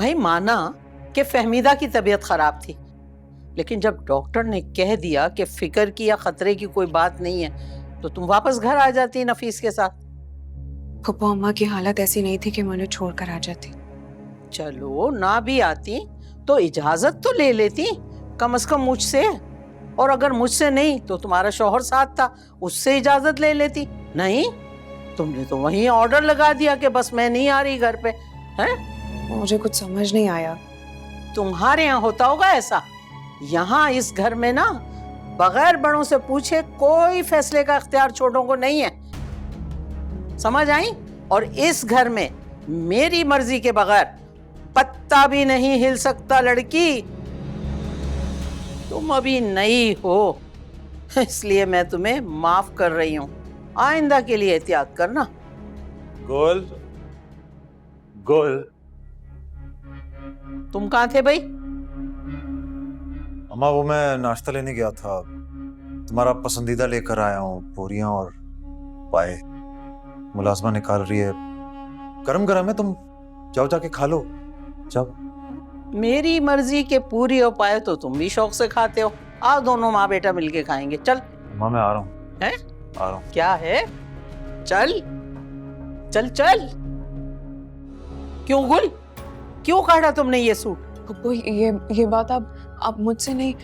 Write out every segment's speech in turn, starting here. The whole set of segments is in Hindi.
भाई माना कि फहमीदा की तबीयत खराब थी, लेकिन जब डॉक्टर ने कह दिया कि फिक्र की या खतरे की कोई बात नहीं है तो तुम वापस घर आ जाती नफीस के साथ। फूफो अम्मा की हालत ऐसी नहीं थी कि मैं उन्हें छोड़कर आ जाती। चलो ना भी आती तो इजाजत तो ले लेती कम से कम मुझसे, और अगर मुझसे नहीं तो तुम्हारा शौहर साथ था उससे इजाजत ले लेती। नहीं, तुमने तो वहीं ऑर्डर लगा दिया कि बस मैं नहीं आ रही घर पे। हैं? मुझे कुछ समझ नहीं आया। तुम्हारे यहाँ होता होगा ऐसा, यहाँ इस घर में ना बगैर बड़ों से पूछे कोई फैसले का इख्तियार छोटों को नहीं है, समझ आई? और इस घर में मेरी मर्जी के बगैर पत्ता भी नहीं हिल सकता। लड़की, तुम अभी नई हो इसलिए मैं तुम्हें माफ कर रही हूँ, आइंदा के लिए एहतियात करना। गुल, गुल, तुम कहाँ थे भाई? अम्मा वो मैं नाश्ता लेने गया था, तुम्हारा पसंदीदा लेकर आया हूँ, पूरियां और पाए। मुलाजमा निकाल रही है, गरम गरम है, तुम जाओ जाके खा लो जाओ। मेरी मर्जी के पूरी हो पाए तो तुम भी शौक से खाते हो। आओ दोनों माँ बेटा मिलके खाएंगे। चल। अम्मा मैं आ रहा हूँ। हैं? आ रहा हूँ। क्या है? चल चल चल। क्यों गुल, क्यों काटा तुमने ये सूट? फूफो ये बात आप मुझसे नहीं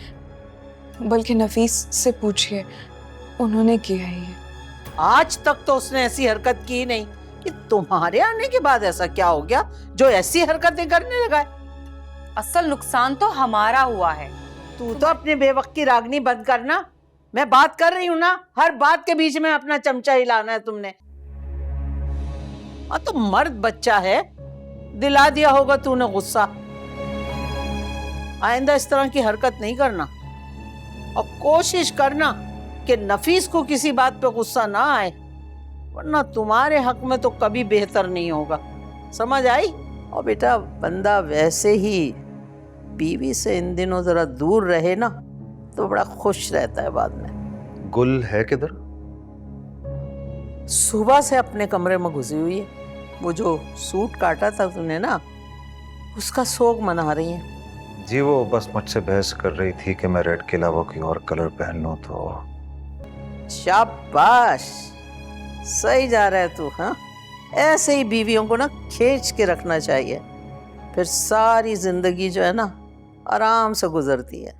बल्कि नफीस से पूछिए, उन्होंने किया है ये। आज तक तो उसने ऐसी हरकत की नहीं, कि तुम्हारे आने के बाद ऐसा क्या हो गया जो ऐसी हरकतें करने लगा है? असल नुकसान तो हमारा हुआ है। तू तो अपने बेवक्त की रागनी बंद करना, मैं बात कर रही हूँ ना। हर बात के बीच में अपना चमचा हिलाना है तुमने। तो मर्द बच्चा है, दिला दिया होगा तूने गुस्सा। आइंदा इस तरह की हरकत नहीं करना, और कोशिश करना कि नफीस को किसी बात पे गुस्सा ना आए, वरना तुम्हारे हक में तो कभी बेहतर नहीं होगा। समझ आई? और बेटा बंदा वैसे ही बीवी से इन दिनों जरा दूर रहे ना तो बड़ा खुश रहता है बाद में। गुल है किधर? सुबह से अपने कमरे में घुसी हुई है। वो जो सूट काटा था तूने ना, उसका शौक मना रही है। जी वो बस मुझसे बहस कर रही थी कि मैं रेड के अलावा कोई और कलर पहन लूं तो। शाबाश, सही जा रहा है तू। हाँ, ऐसे ही बीवियों को ना खींच के रखना चाहिए, फिर सारी जिंदगी जो है ना आराम से गुजरती है।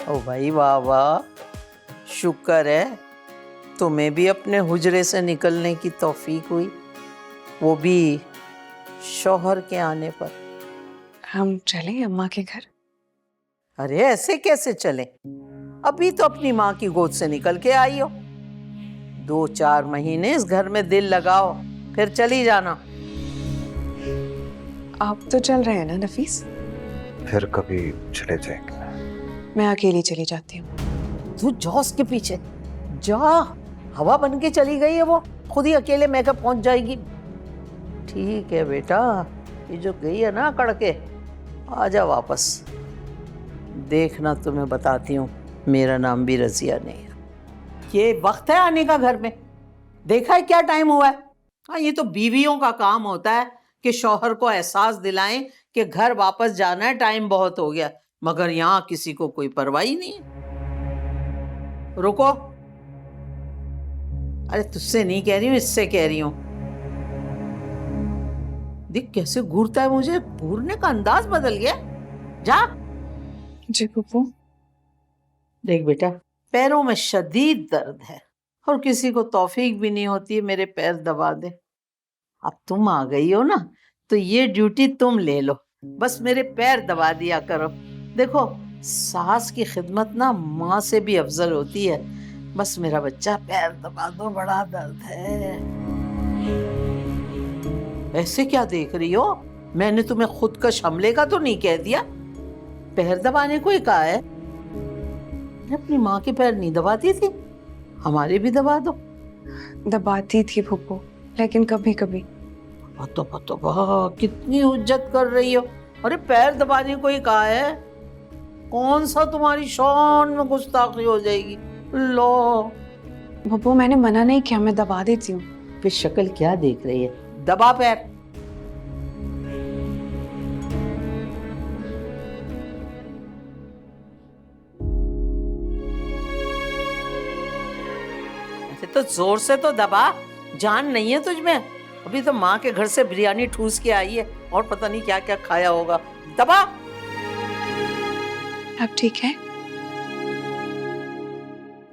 ओ भाई वाह वाह, शुक्र है तुम्हें भी अपने हुजरे से निकलने की तौफीक हुई, वो भी शौहर के आने पर। हम चले अम्मा के घर? अरे ऐसे कैसे चले? अभी तो अपनी माँ की गोद से निकल के आई हो। 2-4 महीने इस घर में दिल लगाओ, फिर चली जाना। आप तो चल रहे हैं ना नफीस? फिर कभी चले जाएंगे। मैं अकेली चली जाती हूँ। तू जा उसके पीछे जा, हवा बन के चली गई है वो, खुद ही अकेले मेकअप पहुंच जाएगी। ठीक है बेटा, ये जो गई है ना कड़के, आजा वापस। देखना तुम्हें बताती हूँ, मेरा नाम भी रजिया नहीं है। ये वक्त है आने का घर में, देखा है क्या टाइम हुआ है? हाँ, ये तो बीवियों का काम होता है कि शौहर को एहसास दिलाएं कि घर वापस जाना है, टाइम बहुत हो गया। मगर यहाँ किसी को कोई परवाह ही नहीं है। रुको, अरे तुझसे नहीं कह रही हूँ, इससे कह रही हूँ। देख कैसे घूरता है, मुझे घूरने का अंदाज बदल गया। जा। जी फूफो। देख बेटा, पैरों में शदीद दर्द है और किसी को तौफीक भी नहीं होती है मेरे पैर दबा दे। अब तुम आ गई हो ना, तो ये ड्यूटी तुम ले लो, बस मेरे पैर दबा दिया करो। देखो, सास की खिदमत ना माँ से भी अफजल होती है। बस मेरा बच्चा पैर दबा दो, बड़ा दर्द है। ऐसे क्या देख रही हो? मैंने तुम्हें खुदकश हमले का तो नहीं कह दिया, पैर दबाने को ही कहा है। अपनी माँ के पैर नहीं दबाती थी, हमारे भी दबा दो। दबाती थी फूफो, लेकिन कभी कभी। तो कितनी हुज्जत कर रही हो। अरे पैर दबाने को ही कहा है, कौन सा तुम्हारी शान में गुस्ताखी हो जाएगी। लो फूफो मैंने मना नहीं किया, मैं दबा देती हूँ। फिर शक्ल क्या देख रही है, दबा पैर। तो जोर से तो दबा, जान नहीं है तुझमें। अभी तो माँ के घर से बिरयानी ठूस के आई है और पता नहीं क्या क्या खाया होगा। दबा। अब ठीक है?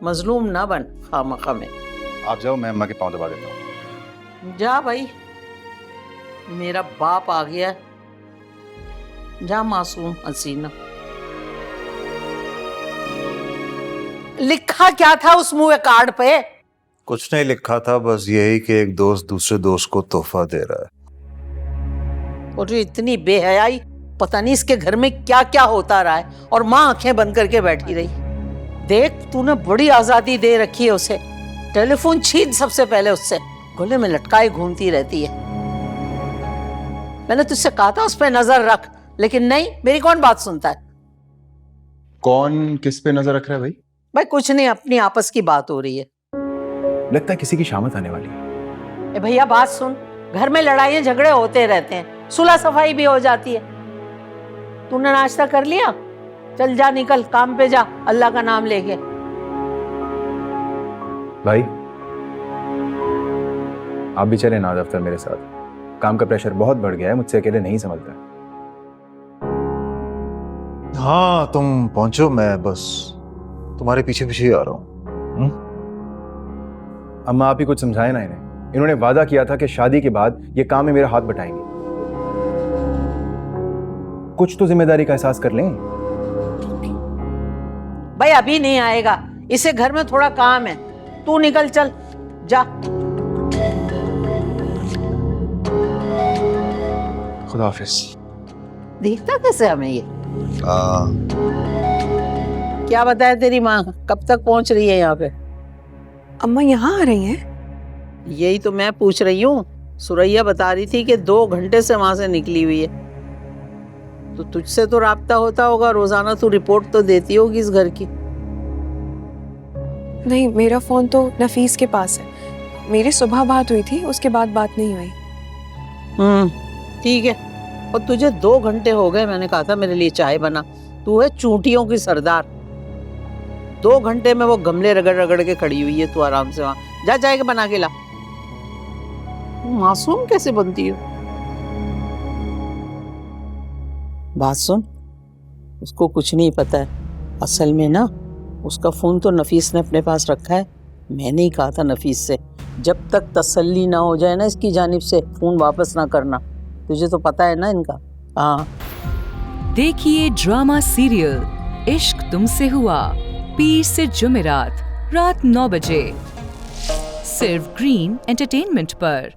मजलूम ना बन खामखा में। आप जाओ, मैं अम्मा के पाँव दबा देता हूँ। जा भाई, मेरा बाप आ गया। जा मासूम हसीना। लिखा क्या था उस मुँह कार्ड पे? कुछ नहीं लिखा था, बस यही कि एक दोस्त दूसरे दोस्त को तोहफा दे रहा है। और ये इतनी बेहयाई, पता नहीं इसके घर में क्या क्या होता रहा है। और माँ आंखें बंद करके बैठी रही। देख, तूने बड़ी आजादी दे रखी है उसे। टेलीफोन छीन सबसे पहले उससे, गले में लटकाए घूमती रहती है। मैंने तुझसे कहा था उस पर नजर रख, लेकिन नहीं, मेरी कौन बात सुनता है। कौन किस पे नजर रख रहा है भाई? भाई कुछ नहीं, अपनी आपस की बात हो रही है। लगता है किसी की शामत आने वाली है। ए भैया बात सुन, घर में लड़ाइयाँ झगड़े होते रहते हैं, सुलह सफाई भी हो जाती है। तूने नाश्ता कर लिया? चल जा, निकल काम पे जा, अल्लाह का नाम लेके। भाई आप भी चले ना दफ्तर मेरे साथ। काम का प्रेशर बहुत बढ़ गया है, मुझसे अकेले नहीं संभलता। हाँ तुम पहुंचो, मैं बस तुम्हारे पीछे पीछे ही आ रहा हूँ। अम्मा आप ही कुछ समझाए ना इन्हें। इन्होंने वादा किया था कि शादी के बाद ये काम में मेरा हाथ बटाएंगे। कुछ तो जिम्मेदारी का एहसास कर लें। भाई अभी नहीं आएगा, इसे घर में थोड़ा काम है। तू निकल, चल जा। खुदा हाफिज। देखता कैसे हमें ये? क्या बताया तेरी माँ, कब तक पहुंच रही है यहाँ पे? अम्मा यहाँ आ रही हैं? यही तो मैं पूछ रही हूँ। सुरैया बता रही थी कि 2 घंटे से वहां से निकली हुई है। तो तुझसे तो राब्ता होता होगा रोजाना, तू रिपोर्ट तो देती होगी इस घर की। नहीं, मेरा फोन तो नफीस के पास है। मेरी सुबह बात हुई थी, उसके बाद बात नहीं हुई। ठीक है। और तुझे 2 घंटे हो गए, मैंने कहा था मेरे लिए चाय बना। तू है चूंटियों की सरदार। 2 घंटे में वो गमले रगड़ रगड़ के खड़ी हुई है, तू आराम से वहां जा, जाएगा बना के ला। मासूम कैसे बनती हो? बात सुन, उसको कुछ नहीं पता है। असल में ना, उसका फोन तो नफीस ने अपने पास रखा है। मैंने ही कहा था नफीस से, जब तक तसल्ली ना हो जाए ना इसकी जानिब से, फोन वापस ना करना। तुझे तो पता है ना इनका। हाँ। देखिए ड्रामा सीरियल इश्क तुमसे हुआ, पीर से जुमेरात रात 9 बजे, सिर्फ ग्रीन एंटरटेनमेंट पर।